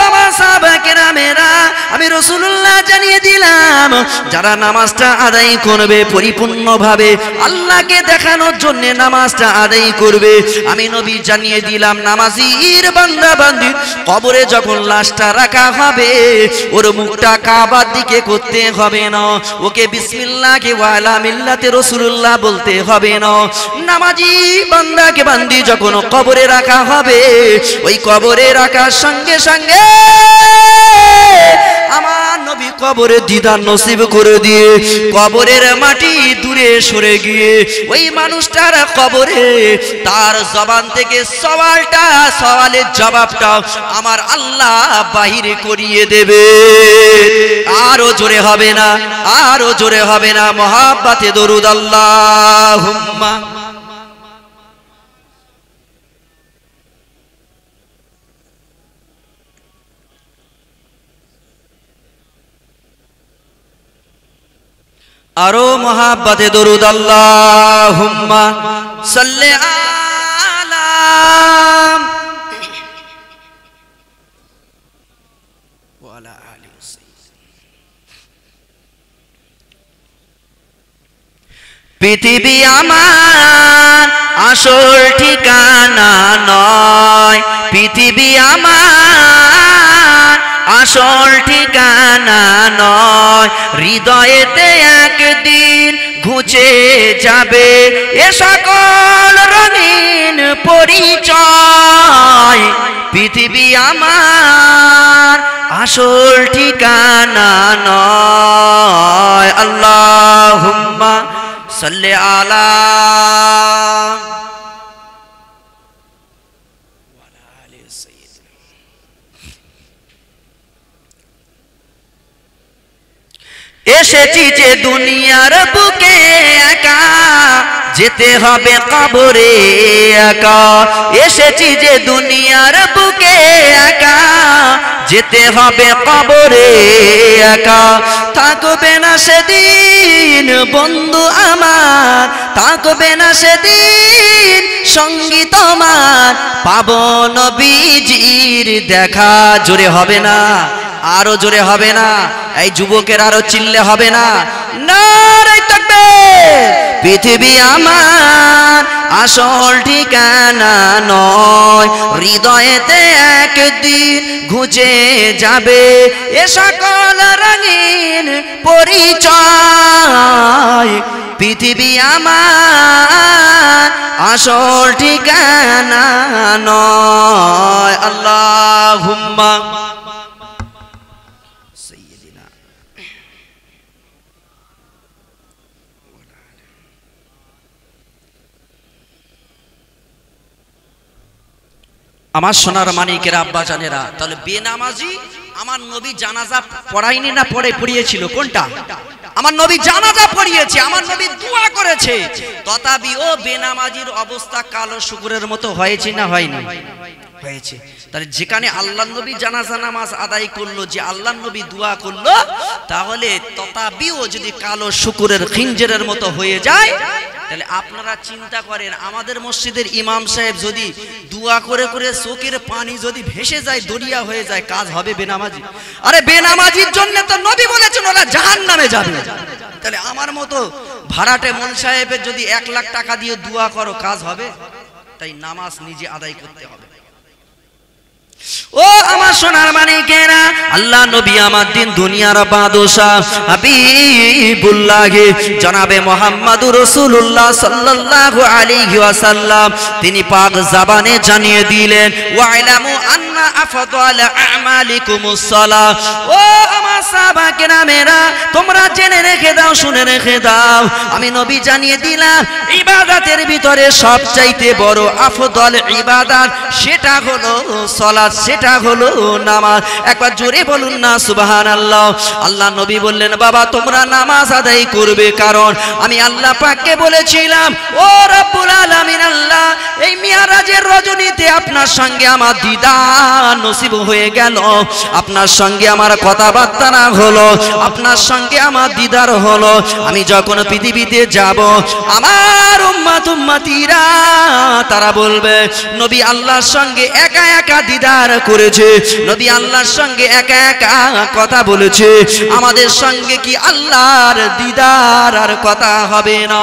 বাবা সাহাবা কেরামেরা, আমি রাসূলুল্লাহ জানিয়ে দিলাম, যারা নামাজটা আদায় করবে পরিপূর্ণভাবে আল্লাহকে দেখানোর জন্য নামাজটা আদায় করবে, আমি নবী জানিয়ে দিলাম, নামাজির বান্দা বান্দি কবরে যখন লাশটা রাখা হবে, ওর মুখটা কাবার দিকে করতে হবে না, ওকে বিসমিল্লাহি ওয়া আলা মিল্লাতি রাসূলুল্লাহ বলতে হবে না। নামাজি বান্দাকে বান্দি যখন কবরে রাখা হবে, ওই কবরে রাখার সঙ্গে সঙ্গে আমার নবী কবরে দিদার নসিব করে দিয়ে কবরের মাটি দূরে সরে গিয়ে ওই মানুষটার কবরে তার জবান থেকে সওয়ালের জবাবটা আমার আল্লাহ বাহির করিয়ে দেবে। আরো জোরে হবে না, আরো জোরে হবে না, মহাব্বতে দরুদ আল্লাহুম্মা। আরো মহাব্বতে দরুদ আল্লাহুম্মা সাল্লি আলা। পৃথিবী আমার আসল ঠিকানা নয়, পৃথিবী আমার আসল ঠিকানা নয়, হৃদয়েতে একদিন ঘুচে যাবে এ সকল রঙিন পরিচয়। পৃথিবী আমার আসল ঠিকানা নয়। আল্লাহুম্মা সাল্লি আলা। এসেছি যে দুনিয়ার বুকে একা, যেতে হবে কবরে একা। এসেছি যে দুনিয়ার বুকে একা, যেতে হবে কবরে একা। থাকবে না সেদিন বন্ধু আমার, থাকবে না সেদিন সঙ্গী তোমার, পাবো নবীজির দেখা। জোরে হবে না, আরো জোরে হবে না, এই যুবকের আরো চিল্লে হবে না, নারে তাকবীর। পৃথিবী আমার আসল ঠিকানা নয়, হৃদয়েতে একদিন ঘুচে যাবে এ সকল রঙিন পরিচয়। পৃথিবী আমার আসল ঠিকানা নয়। আল্লাহুম্মা। আমার সোনার মানিকেরা, আব্বা জানেরা, তাহলে বেনামাজি আমার নবী জানাজা পড়ায়নি না পড়িয়েছিল? কোনটা? আমার নবী জানাজা পড়িয়েছে, আমার নবী দোয়া করেছে, তথাপিও বেনামাজির অবস্থা কালো শুকুরের মতো হয়েছে না হয়নি? হয়েছে। তাহলে যেখানে আল্লাহর নবী জানাজা নামাজ আদায় করলো, যে আল্লাহর নবী দোয়া করলো, তাহলে তথাপিও যদি কালো শুকুরের খিঞ্জেরের মতো হয়ে যায়, তাহলে আপনারা চিন্তা করেন, আমাদের মসজিদের ইমাম সাহেব যদি দোয়া করে করে চোখের পানি যদি ভেসে যায়, দরিয়া হয়ে যায়, কাজ হবে বেনামাজি? আরে বেনামাজির জন্য তো নবী বলেছেন ওরা জাহান্নামে যাবে। তাহলে আমার মতো ভাড়াটে মন সাহেবের যদি 1 লাখ টাকা দিয়ে দোয়া করো, কাজ হবে? তাই নামাজ নিজে আদায় করতে হবে। ও আমার সোনার মানিকেরা, আল্লাহ নবী আমার দিন দুনিয়ার বাদশাহ হাবিবুল্লাহ জনাবে মুহাম্মদুর রাসূলুল্লাহ সাল্লাল্লাহু আলাইহি ওয়াসাল্লাম তিনি পাক জবানে জানিয়ে দিলেন, ওয়াইলামু আন্না আফদাল আমালিকুমুস সালাহ। ও আমার সাহাবা কেরামেরা, তোমরা জেনে রেখে দাও, শুনে রেখে দাও, আমি নবী জানিয়ে দিলাম, ইবাদতের ভিতরে সবচাইতে বড় আফদল ইবাদত সেটা হলো সালাত, সেটা হলো নামাজ। একবার জোরে বলুন না সুবহানাল্লাহ। আল্লাহ নবী বললেন বাবা তোমরা নামাজ আদায় করবে, কারণ আমি আল্লাহ পাককে বলেছিলাম ও রব্বুল আলামিন আল্লাহ এই মিরাজের রজনীতে আপনার সঙ্গে আমার দিদার নসিব হয়ে গেল, আপনার সঙ্গে আমার কথাবার্তা না হলো, আপনার সঙ্গে আমার দিদার হলো। আমি যখন পৃথিবীতে যাব আমার উম্মত উম্মতিরা তারা বলবে নবী আল্লাহর সঙ্গে একা একা দিদার করেছে, নবী আল্লাহর সঙ্গে একা একা কথা বলেছে, আমাদের সঙ্গে কি আল্লাহর দিদার আর কথা হবে না?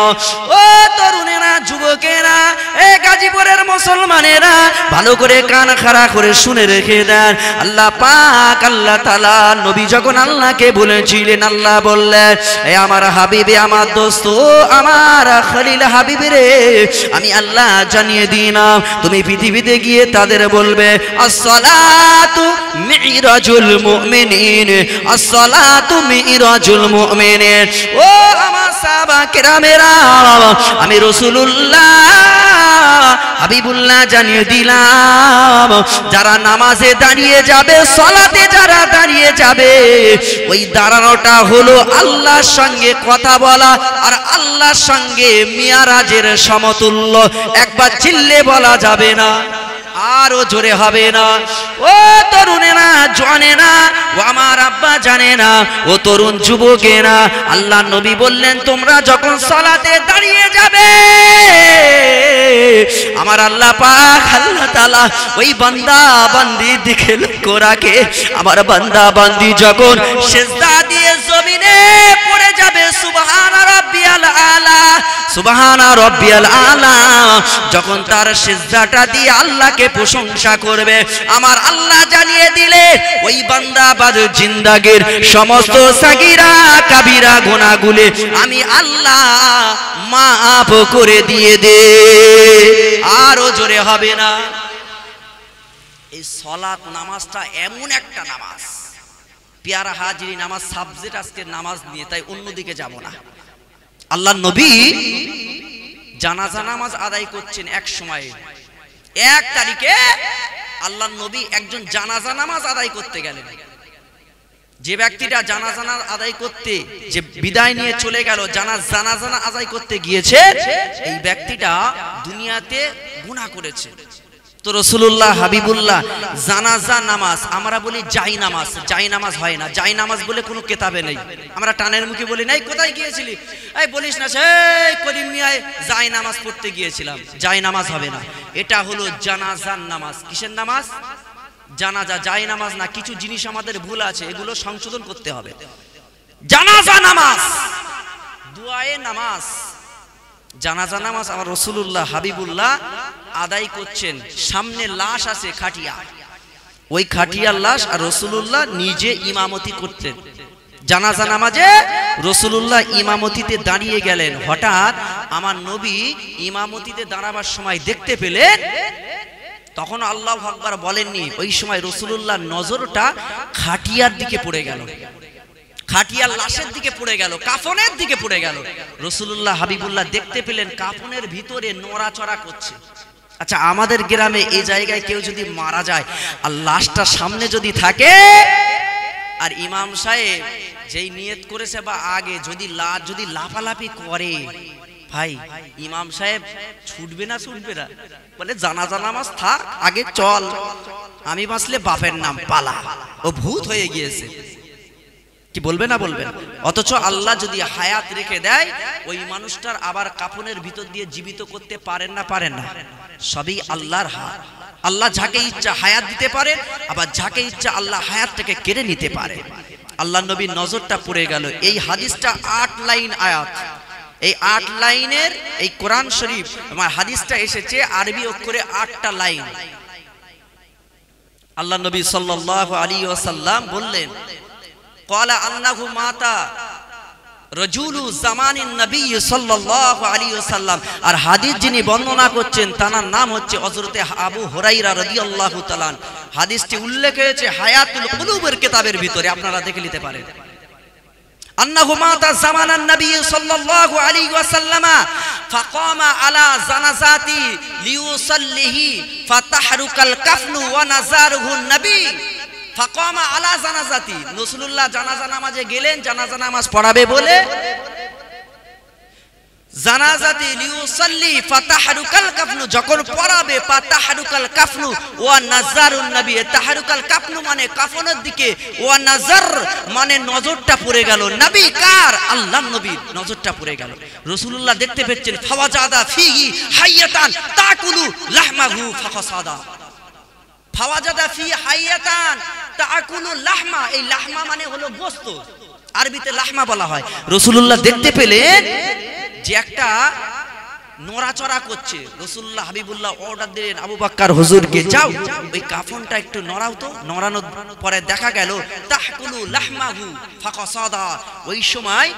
ও তরুণেরা, যুবকেরা, এ গাজীপুরের মুসলমানেরা ভালো করে কান খাড়া করে শুনে রেখে দেন। আল্লাহ পাক আল্লাহ তাআলা নবী যখন আল্লাহকে বলেছিলেন আল্লাহ বললেন এ আমার হাবিবে আমার দোস্ত আমার খলিল হাবিব রে আমি আল্লাহ জানিয়ে দিলাম তুমি পৃথিবীতে গিয়ে তাদের বলবে আসসালাতু মিরাজুল মুমিনিন, আসসালাতু মিরাজুল মুমিনিন। ও আমার সাহাবা কেরামেরা আমি রাসূলুল্লাহ হাবিবুল্লাহ জানিয়ে দিলাম যারা নামাজে দাঁড়িয়ে যাবে, সালাতে যারা দাঁড়িয়ে যাবে ওই দাঁড়ানোটা হলো আল্লাহর সঙ্গে কথা বলা আর আল্লাহর সঙ্গে মিরাজের সমতুল্য। একবার চিল্লে বলা যাবে না, আরো জোরে হবে না। ও তরুণেরা, জওয়ানেরা, ও আমার আব্বা জানে না, ও তরুণ যুবকেরা, আল্লাহ নবী বললেন তোমরা যখন সালাতে দাঁড়িয়ে যাবে আমার আল্লাহ পাক আল্লাহ তাআলা ওই বান্দা বান্দির দিকে লক্ষ্য রাখে। আমার বান্দা বান্দি যখন সিজদা দিয়ে জমিনে পড়ে যাবে সুবহান রাব্বিয়াল আলা, সুবহান রাব্বিয়াল আলা, যখন তার সিজদাটা দিয়ে আল্লাহকে প্রশংসা করবে আমার আল্লাহ জানিয়ে দিলে ওই বান্দা বাদ জিন্দাগির সমস্ত সাগীরা কাবীরা গুনাহগুলো আমি আল্লাহ মাফ করে দিয়ে দে। আরো জোরে হবে না। এই সালাত নামাজটা এমন একটা নামাজ, পেয়ারা হাজিরি নামাজ সাবজেক্ট আজকে নামাজ নিয়ে, তাই অন্যদিকে যাব না। আল্লাহ নবী জানাজা নামাজ আদায় করছেন এক সময়ে, 1 তারিখে আল্লাহ নবী একজন জানাজা নামাজ আদায় করতে গেলেন। যে ব্যক্তিটা জানাজা আদায় করতে যে বিদায় নিয়ে চলে গেল, জানাজা আদায় করতে গিয়েছে, এই ব্যক্তিটা দুনিয়াতে গুনাহ করেছে। তো রাসূলুল্লাহ হাবিবুল্লাহ জানাজা নামাজ আমরা বলি জাই নামাজ, জাই নামাজ হয় না, জাই নামাজ বলে কোনো কিতাবে নেই। আমরা টানের মুখে বলি নাই কোথায় গিয়েছিলি, এই বলিস না সেই করিম মিয়ায় জাই নামাজ পড়তে গিয়েছিলাম, জাই নামাজ হবে না। এটা হলো জানাজার নামাজ। কিসের নামাজ? জানাজা, জাই নামাজ না। কিছু জিনিস আমাদের ভুল আছে, এগুলো সংশোধন করতে হবে। জানাজা নামাজ, দুআয়ে নামাজ, জানাজা নামাজ আমার রাসূলুল্লাহ হাবিবুল্লাহ আদায় করছেন। সামনে লাশ আছে খাটিয়া, ওই খাটিয়ার লাশ, আর রাসূলুল্লাহ নিজে ইমামতি করতেন জানাজা নামাজে। রাসূলুল্লাহ ইমামতিতে দাঁড়িয়ে গেলেন। হঠাৎ আমার নবী ইমামতিতে দাঁড়াবার সময় দেখতে পেলেন, তখন আল্লাহু আকবার বলেননি, ওই সময় রাসূলুল্লাহর নজরটা খাটিয়ার দিকে পড়ে গেল, খাটিয়ার লাশের দিকে পড়ে গেল, কাফনের দিকে পড়ে গেল। রাসূলুল্লাহ হাবিবুল্লাহ দেখতে পেলেন কাফনের ভিতরে নড়াচড়া করছে। আচ্ছা, আমাদের গ্রামে এই জায়গায় কেউ যদি মারা যায় আর লাশটা সামনে যদি থাকে আর ইমাম সাহেব যেই নিয়ত করেছে বা আগে যদি লাফালাফি করে, ভাই ইমাম সাহেব ছুটবে না? ছুটবে না? বলে জানাজা নামাজ থাক, আগে চল, আমি বাঁচলে বাপের নাম পালা, ও ভূত হয়ে গিয়েছে। কি বলবে না বলবেন? অথচ আল্লাহ যদি হায়াত রেখে দেয় ওই মানুষটার আবার কাফনের ভিতর দিয়ে জীবিত করতে পারেন না? পারেন না? সবই আল্লাহর হাত। আল্লাহ যাকে ইচ্ছা হায়াত দিতে পারে, আবার যাকে ইচ্ছা আল্লাহ হায়াতটাকে কেড়ে নিতে পারে। আল্লাহ নবীর নজরটা পড়ে গেল। এই হাদিসটা 8 লাইন আয়াত, এই 8 লাইনের এই কোরআন শরীফ আমার হাদিসটা এসেছে আরবি অক্ষরে 8টা লাইন। আল্লাহ নবী সাল্লাল্লাহু আলাইহি ওয়াসাল্লাম বললেন ক্বালা আন্নাহু মাতা রাজুলু জামানিন নবী সাল্লাল্লাহু আলাইহি ওয়াসাল্লাম। আর হাদিস যিনি বর্ণনা করছেন তার নাম হচ্ছে হযরতে আবু হুরায়রা রাদিয়াল্লাহু তাআলা। হাদিসটি উল্লেখ হয়েছে হায়াতুল কুলুবের কিতাবের ভিতরে, আপনারা দেখে নিতে পারেন। আন্নাহু মাতা জামানান নবী সাল্লাল্লাহু আলাইহি ওয়াসাল্লাম ফাকামা আলা জানাজাতি লিউসাল্লিহি ফাতাহরুকাল কাফনু ওয়া নাজারুহু নবী। ফাকামা আলা জানাজাতি, রাসূলুল্লাহ জানাজা নামাজে গেলেন, জানাজা নামাজ পড়াবে বলে। জানাজাতি লিউসাল্লি ফাতাহরুকাল কাফনু, যখন পড়াবে ফাতাহরুকাল কাফনু ওয়া নাজারুন নবী, তাহরুকাল কাফনু মানে কাফনের দিকে, ওয়া নাজার মানে নজরটা পড়ে গেল। নবী কার? আল্লাহর নবীর নজরটা পড়ে গেল। রাসূলুল্লাহ দেখতে পেয়েছেন ফাওয়াজাদা ফিহি হাইয়াতান তাকুলু লাহমাহু ফাকাসাদা, ফাওয়াজাদা ফি হাইয়াতান তাকুলু লাহমা, এই লাহমা মানে হলো গোশত, আরবিতে লাহমা বলা হয়। রাসূলুল্লাহ দেখতে পেলেন যে একটা নড়াচড়া করছে। রাসূলুল্লাহ হাবিবুল্লাহ অর্ডার দিলেন আবু বকর হুজুরকে, যাও ওই কাফনটা একটু নড়াও তো। নড়ানোর পরে দেখা গেল তাহকুলু লাহমাহু ফাকাসাদা, ওই সময়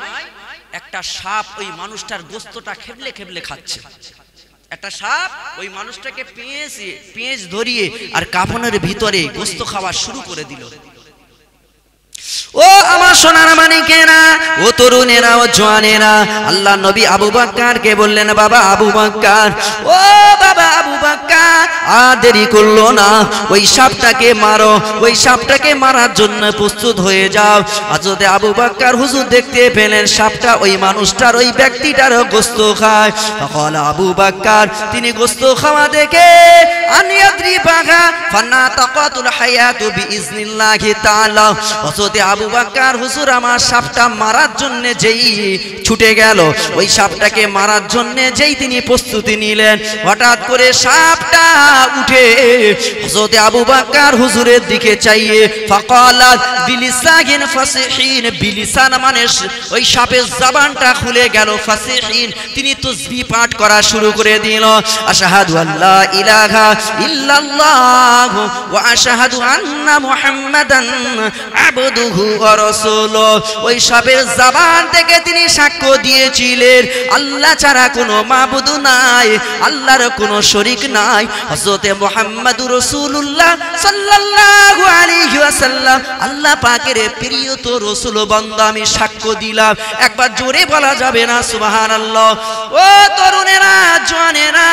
একটা সাপ ওই মানুষটার গোশতটা খেবলে খেবলে খাচ্ছে। একটা সাপ ওই মানুষটাকে পেঁচ ধরিয়ে আর কাফনের ভিতরে গোশত খাওয়া শুরু করে দিল। ও আমার সোনার মানিকেরা, ও তরুণেরা, ও জওয়ানেরা, আল্লাহ নবী আবু বকরকে বললেন, বাবা আবু বকর, ও বাবা আবু বকর, আর দেরি করলো না, ওই সাপটাকে মারো, ওই সাপটাকে মারার জন্য প্রস্তুত হয়ে যাও। হযরত আবু বকর হুজুর দেখতে পেলেন সাপটা ওই মানুষটার, ওই ব্যক্তিটার গোশত খায়। তখন আবু বকর তিনি গোশত খাওয়া দেখে আনিয়াদ্রিবাহা ফানাতাকাতুল হায়াতু বিইজনিল্লাহি তাআলা, হযরত আবু বকর হুজুর আমার সাপটা মারার জন্য যেই ছুটে গেল, ওই সাপটাকে মারার জন্য যেই তিনি প্রস্তুতি নিলেন, হঠাৎ করে সাপটা উঠে হযরত আবু বকর হুজুরের দিকে চাইয়ে ফাকালাত বিলিসানিন ফাসিহিন, বিলিসান মানে ওই সাপের জবানটা খুলে গেল, ফাসিহিন তিনি তাসবিহ পাঠ করা শুরু করে দিল, আশহাদু আল্লা ইলাহা ইল্লাল্লাহ ওয়া আশহাদু আন্না মুহাম্মাদান আবদুহু ওয়া রাসূলুহু। ওই সাপের জবান থেকে তিনি সাক্ষ্য দিয়েছিলেন আল্লাহ ছাড়া কোনো মাবুদ নাই, আল্লাহর কোনো শরীক নাই, হযরত মুহাম্মদুর রাসূলুল্লাহ সাল্লাল্লাহু আলাইহি ওয়াসাল্লাম আল্লাহ পাকের প্রিয় তো রাসূল বান্দা আমি সাক্ষ্য দিলাম। একবার জোরে বলা যাবে না সুবহানাল্লাহ? ও তরুণেরা, জওয়ানেরা,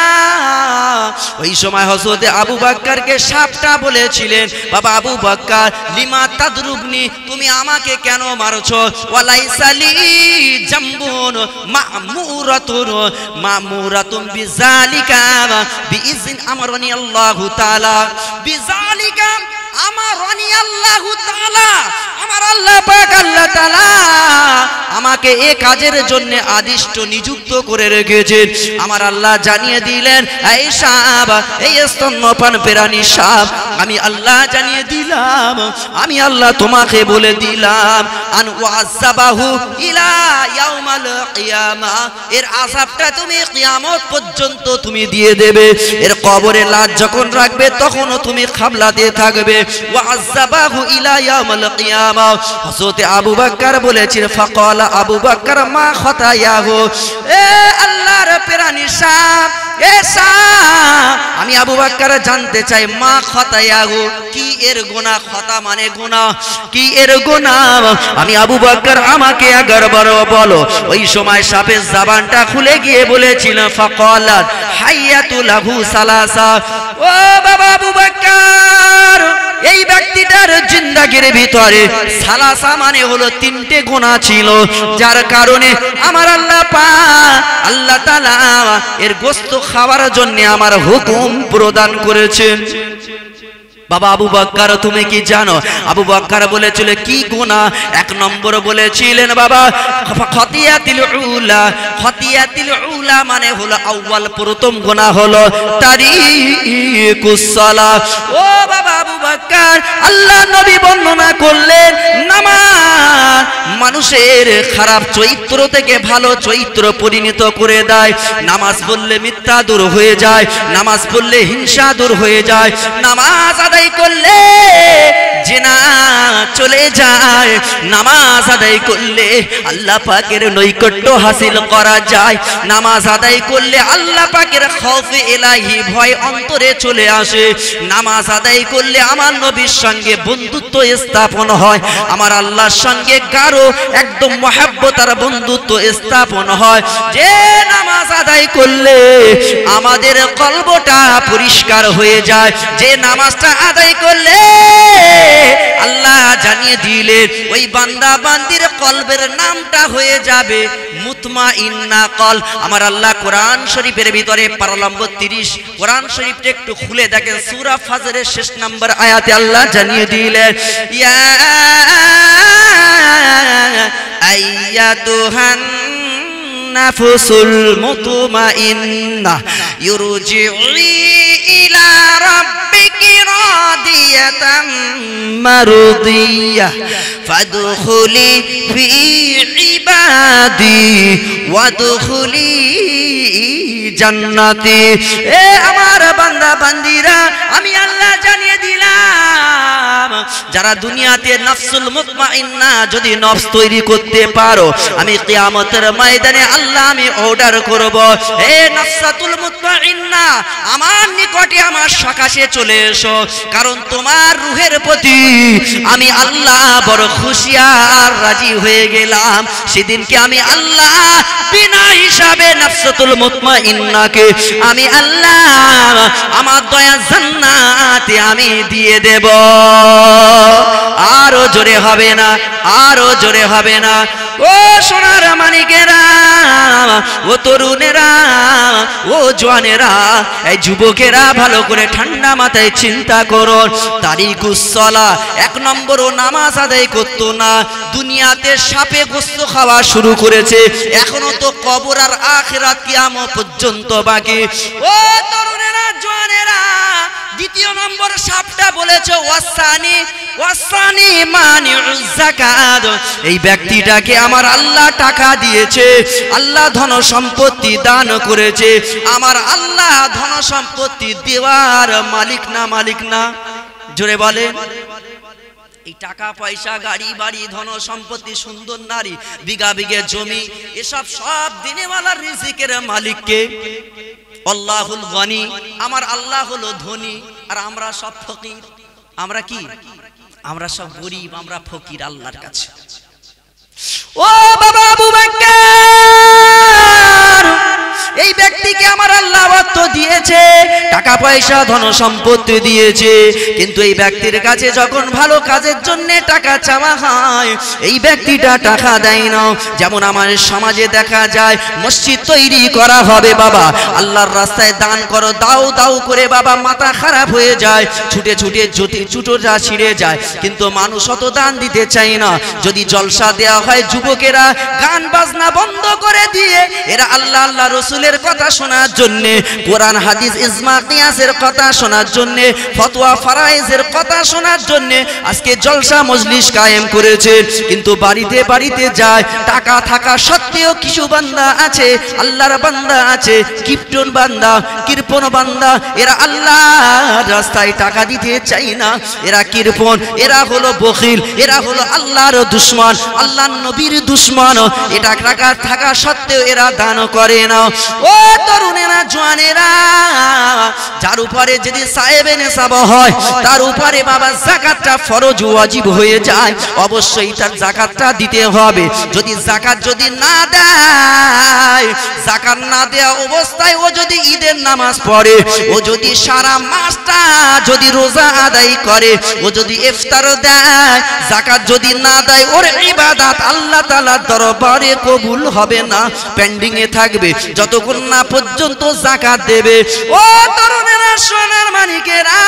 ওই সময় হযরত আবু বকরকে সাপটা বলেছিলেন, বাবা আবু বকর লিমা তাদরুবনি, তুমি আমাকে কেন মারছো? ওয়ালাইসালি জামবুন মামুরাতুন বিযালিকা বিইذن আমারনি আল্লাহু তাআলা, বিযালিকা আমারনি আল্লাহু তাআলা, আমার আল্লাহ পাক আল্লাহ তাআলা আমাকে এই কাজের জন্য আদিষ্ট নিযুক্ত করে রেখেছেন। আমার আল্লাহ জানিয়ে দিলেন, এই সাপ, এই স্তন্যপান প্রাণী সাপ, আমি আল্লাহ জানিয়ে দিলাম, আমি আল্লাহ তোমাকে বলে দিলাম আন ওয়াযাবাহু ইলা ইয়াউমাল কিয়ামা, এর আযাবটা তুমি কিয়ামত পর্যন্ত তুমি দিয়ে দেবে, এর কবরে লাশ যখন রাখবে তখনও তুমি খাবলাতে থাকবে। ওয়াযাবাহু ইলা ইয়াউমাল কিয়ামা, হযরত আবু বকর বলেছেন, ফাকালা আবু বকর মা খাতায়াহু, এ আল্লাহর প্রাণী সাপ, এ সাপ, আমি আবু বকর জানতে চাই মা খাতায়াহু, কি এর গুনাহ? খাতা মানে গুনাহ, কি এর গুনাহ? আমি আবু বকর আমাকে 11 বার বলো। ওই সময় সাপের জবানটা খুলে গিয়ে বলেছিল, ফাকালাত হাইয়াতু লাহু সালাসা, ও বাবা আবু বকর, এই ব্যক্তিটার জিন্দেগির ভিতরে সালাসা মানে হলো 3টে গুনাহ ছিল, যার কারণে আমার আল্লাহ পাক আল্লাহ তাআলা এর গোশত খাওয়ার জন্য আমার হুকুম প্রদান করেছেন। বাবা আবু বকর তুমি কি জানো? আবু বকর বলেছিল কি গুনাহ? 1 নম্বর বলেছিলেন বাবা খতিয়াতিল উলা, খতিয়াতিল উলা মানে হলো আউয়াল প্রথম গুনাহ হলো তারিকুস সালাহ। ও বাবা আবু বকর, আল্লাহ নবী বর্ণনা করলেন নামাজ মানুষের খারাপ চরিত্র থেকে ভালো চরিত্র পরিণত করে দেয়। নামাজ পড়লে মিথ্যা দূর হয়ে যায়, নামাজ পড়লে হিংসা দূর হয়ে যায়, নামাজ আদায় করলে জিনা চলে যায়, নামাজ আদায় করলে আল্লাহ পাকের নৈকট্য হাসিল করা যায়, নামাজ আদায় করলে আল্লাহ পাকের খৌফে ইলাহি ভয় অন্তরে চলে আসে, নামাজ আদায় করলে আমার নবীর সঙ্গে বন্ধুত্ব স্থাপন হয়, আমার আল্লাহর সঙ্গে গাঢ় একদম মহব্বত আর বন্ধুত্ব স্থাপন হয়। যে নামাজ আদায় করলে আমাদের কলবটা পরিষ্কার হয়ে যায়, যে নামাজটা আদায় করলে আল্লাহ জানিয়ে দিলেন ওই বান্দা বান্দির কলবের নামটা হয়ে যাবে মুতমাইন্না কল। আমার আল্লাহ কোরআন শরীফের ভিতরে পারা নম্বর 30 কোরআন শরীফটা একটু খুলে দেখেন, সূরা ফাজরের শেষ নম্বর আয়াতে আল্লাহ জানিয়ে দিলেন ইয়া আইয়াতুহান নাফসুল মুতমাইন্নাহ ইরজি'i ইলা রাব্বিকি রাদিয়াতাম মারদিয়াহ ফাদখুলি ফি ইবাদি ওয়াদখুলি জান্নাতি। এ আমার বান্দা বান্দিরা, আমি আল্লাহ জানিয়ে দিলাম যারা দুনিয়াতে নফসুল মুতমাইন্না যদি নফস তৈরি করতে পারো, আমি কিয়ামতের ময়দানে আল্লাহ আমি অর্ডার করব, হে নফসাতুল মুতমাইন্না আমার নিকটে আমার সকাশে চলে এসো, কারণ তোমার রূহের প্রতি আমি আল্লাহ বড় খুশি আর রাজি হয়ে গেলাম। সেদিনকে আমি আল্লাহ বিনা হিসাবে নফসাতুল মুতমাইন্নাকে আমি আল্লাহ আমার দয়া জান্নাতে আমি দিয়ে দেব। আরো জোরে হবে না, আরো জোরে হবে না। ও সোনার মানিকেরা, ও তরুণেরা, ও জওয়ানেরা, এই যুবকেরা ভালো করে ঠান্ডা মাথায় চিন্তা করো। তারিকুস সালাহ 1 নম্বরও নামাজ আদায় করতো না, দুনিয়াতে সাপে গোস্ত খাওয়া শুরু করেছে, এখনো তো কবর আর আখিরাত কিয়ামত পর্যন্ত বাকি। ও তরুণেরা, জওয়ানেরা, 2 নম্বর সাপটা বলেছে ওয়াসানি ওয়াসানি মানিউজ যাকাত। এই ব্যক্তিটাকে আমার আল্লাহ টাকা দিয়েছে, আল্লাহ ধন সম্পত্তি দান করেছে, আমার আল্লাহ ধন সম্পত্তি দেওয়ার মালিক না, মালিক না? জোরে বলেন। এই টাকা পয়সা, গাড়ি বাড়ি, ধন সম্পত্তি, সুন্দর নারী, বিঘা বিঘে জমি, এসব সব দিনেওয়ালার রিজিকের মালিককে? আল্লাহুল গনি, আমার আল্লাহ হলো ধনী, আর আমরা সব ফকির। আমরা কি? আমরা সব গরিব, আমরা ফকির আল্লাহর কাছে। ও বাবা আবু বকর, এই ব্যক্তিকে আমার আল্লাহ অর্থ দিয়েছে, টাকা পয়সা ধন সম্পত্তি দিয়েছে, কিন্তু এই ব্যক্তির কাছে যখন ভালো কাজের জন্য টাকা চাওয়া হয়, এই ব্যক্তিটা টাকা দেয় না। যেমন আমার সমাজে দেখা যায়, মসজিদ তৈরি করা হবে, বাবা আল্লাহর রাস্তায় দান করো, দাও দাও করে বাবা মাথা খারাপ হয়ে যায়, ছুটে ছুটে চুটোটা ছিঁড়ে যায়, কিন্তু মানুষ অত দান দিতে চায় না। যদি জলসা দেওয়া হয়, যুবকেরা গান বাজনা বন্ধ করে দিয়ে এরা আল্লাহ আল্লাহ রসুলের কথা শোনার জন্য, কোরআন হাদিস ইজমা কিয়াসের কথা শোনার জন্য, ফতোয়া ফারায়েজের কথা শোনার জন্য আজকে জলসা মজলিস কায়েম করেছে। কিন্তু বাড়িতে বাড়িতে যায়, টাকা থাকা সত্ত্বেও কিছু বান্দা আছে, আল্লাহর বান্দা আছে, কিপ্টন বান্দা, কৃপণ বান্দা, এরা আল্লাহর রাস্তায় টাকা দিতে চাই না, এরা কৃপণ, এরা হলো বখিল, এরা হলো আল্লাহর দুশমন, আল্লাহর নবীর দুশমন। এটা টাকা থাকা সত্ত্বেও এরা দান করে না। ও তরুণেরা, জওয়ানেরা, যার উপরে যদি সাহেবে নেশাব হয়, তার উপরে বাবা যাকাতটা ফরজ ওয়াজিব হয়ে যায়, অবশ্যই তার যাকাতটা দিতে হবে। যদি যাকাত যদি না দেয়, যাকাত না দেওয়া অবস্থায় ও যদি ঈদের নামাজ পড়ে, ও যদি সারা মাসটা যদি রোজা আদায় করে, ও যদি ইফতার দেয়, যাকাত যদি না দেয়, ওর ইবাদত আল্লাহ তাআলার দরবারে কবুল হবে না, পেন্ডিং এ থাকবে যতক্ষণ না পর্যন্ত যাকাত দেবে। ও তরুণেরা, সোনার মানিকেরা,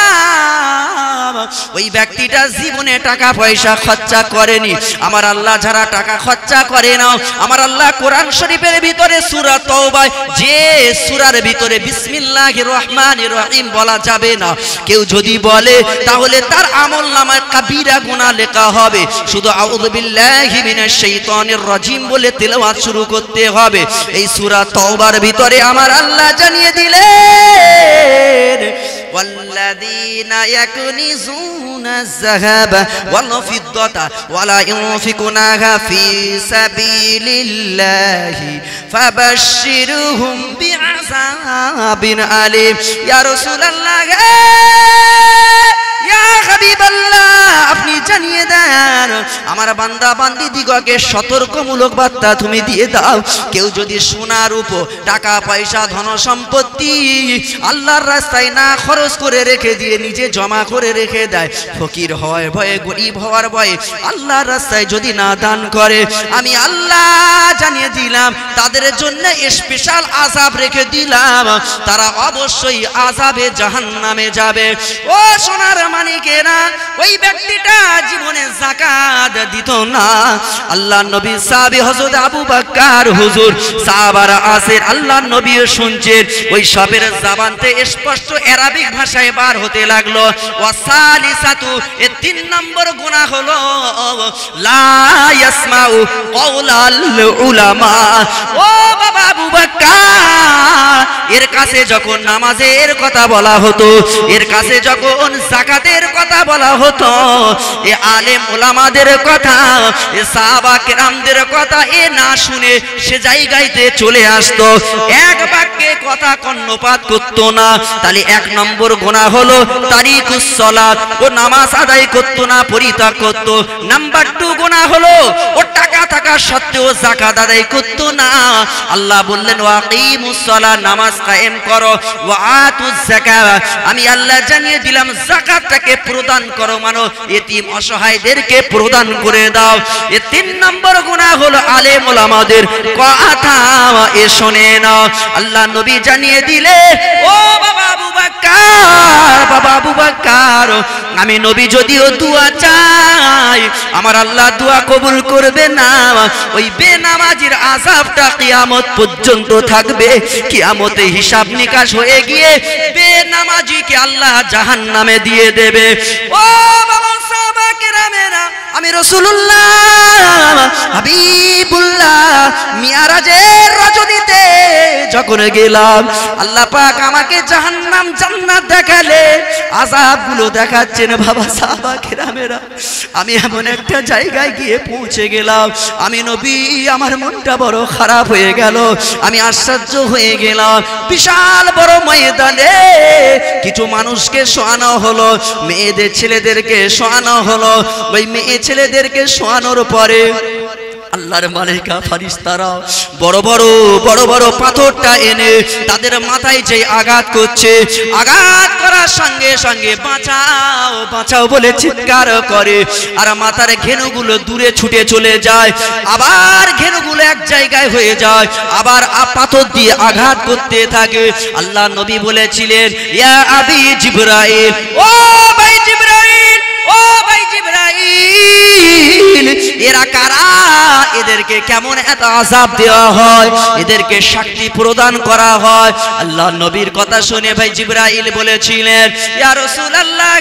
ওই ব্যক্তিটা জীবনে টাকা পয়সা খরচা করেনি। আমার আল্লাহ যারা টাকা খরচা করে না, আমার আল্লাহ কোরআন শরীফের ভিতরে সূরা তাওবা, যে সূরার ভিতরে বিসমিল্লাহির রহমানির রহিম বলা যাবে না, কেউ যদি বলে তাহলে তার আমলনামায় কাবীরা গুনাহ লেখা হবে। শুধু আউযু বিল্লাহি মিনাশ শাইতানির রাজিম বলে তেলাওয়াত শুরু করতে হবে। এই সূরা তাওবার ভিতরে আমার আল্লাহ জানিয়ে দিলেন, والذين يكنزون الذهب والفضة ولا ينفقونها في سبيل الله فبشرهم بعذاب أليم। يا رسول الله، ইয়া হাবিবাল্লাহ, আপনি জানিয়ে দেন আমার আমার বান্দা বান্দি দিগকে সতর্কমূলক বার্তা তুমি দিয়ে দাও। কেউ যদি সোনার উপর টাকা পয়সা ধন সম্পত্তি আল্লাহর রাস্তায় না খরচ করে রেখে দিয়ে নিজে জমা করে রেখে দেয়, ফকির হয় ভয়ে গরিব হওয়ার ভয়ে আল্লাহর রাস্তায় যদি না দান করে, আমি আল্লাহ জানিয়ে দিলাম তাদের জন্য স্পেশাল আযাব রেখে দিলাম, তারা অবশ্যই আযাবে জাহান্নামে যাবে। ও সোনার মানিকেরা, ওই ব্যক্তিটা জীবনে যাকাত দিত না। আল্লাহ নবী সাহাবী হযরত আবু বকর হুজুর সাহাবারা আছেন, আল্লাহ নবী শুনছেন, ওই সবের জবানতে স্পষ্ট আরবিক ভাষায় বার হতে লাগলো। ওয়াসালিসাতু, এর 3 নম্বর গুনাহ হলো লা ইয়াসমাউ কওলাল উলামা। ও বাবা আবু বকর, এর কাছে যখন নামাজের কথা বলা হতো, এর কাছে যখন যাকাতের কথা বলা হতো, এ আলেম ওলামাদের কথা, এ সাহাবা কেরামদের কথা এ না শুনে সে জায়গাতে চলে আসতো, এক বাক্যে কথা কর্ণপাত করতো না। তাহলে 1 নম্বর গুনাহ হলো তারিকুস সালাত, ও নামাজ আদায় করতো না, পরিত্যাগ করতো। নাম্বার 2 গুনাহ হলো ও টাকা থাকা সত্ত্বেও যাকাত আদায় করতো না। আল্লাহ বললেন ওয়াকিমুস সালাত, নামাজ কায়েম করো, ওয়া আতুজ যাকাত, আমি আল্লাহ জানিয়ে দিলাম যাকাতটাকে প্রদান করো, মানে এতিম অসহায়দেরকে প্রদান করে দাও। এই 3 নম্বর গুনাহ হলো আলেম ওলামাদের কথা এ শুনে নাও। আল্লাহ নবী জানিয়ে দিলে, ও বাবা আবু বকর, বাবা আবু বকর, আমি নবী যদিও দোয়া চাই আমার আল্লাহ দোয়া কবুল করবে না। ওই বেনামাজির আযাবটা কিয়ামত পর্যন্ত থাকবে। কিয়ামতে হিসাব নিকাশ হয়ে গিয়ে বেনামাজিকে আল্লাহ জাহান্নামে দিয়ে দেবে। ও বাবা সাহাবা কেরামেরা, আমি রাসূলুল্লাহ হাবিবুল্লাহ মিরাজের রজনীতে যখন গেলাম, আল্লাহ পাক আমাকে জাহান্নাম জান্নাত দেখালে, আযাবগুলো দেখাচ্ছেন। বাবা সাহাবা কেরামেরা, আমি এমন একটা জায়গায় গিয়ে পৌঁছে গেলাম, আমি নবী আমার মনটা বড় খারাপ হয়ে গেল, আমি আশ্চর্য হয়ে গেলাম। বিশাল বড় ময়দানে কিছু মানুষকে শোয়ানো হলো, মেয়েদের ছেলেদেরকে শোয়ানো হলো। ওই মেয়ে ছেলেদেরকে শোয়ানোর পরে আল্লাহর মালায়েকা ফেরেশতারা বড় বড় পাথরটা এনে তাদের মাথায় যে আঘাত করছে, আঘাত করার সঙ্গে সঙ্গে বাঁচাও বাঁচাও বলে চিৎকার করে, আর মাথার ঘেনুগুলো দূরে ছুটে চলে যায়, আবার ঘেনুগুলো এক জায়গায় হয়ে যায়, আবার পাথর দিয়ে আঘাত করতে থাকে। আল্লাহ নবী বলেছিলেন, ইয়া আবি জিবরাইল, ও ভাই জিবরাইল, ও ভাই জিবরাইল, এরা কারা? এদেরকে কেমন এত আযাব দেওয়া হয়, এদেরকে শাস্তি প্রদান করা হয়? আল্লাহ নবীর কথা শুনে ভাই জিবরাইল বলেছিলেন, ইয়া রাসূলুল্লাহ,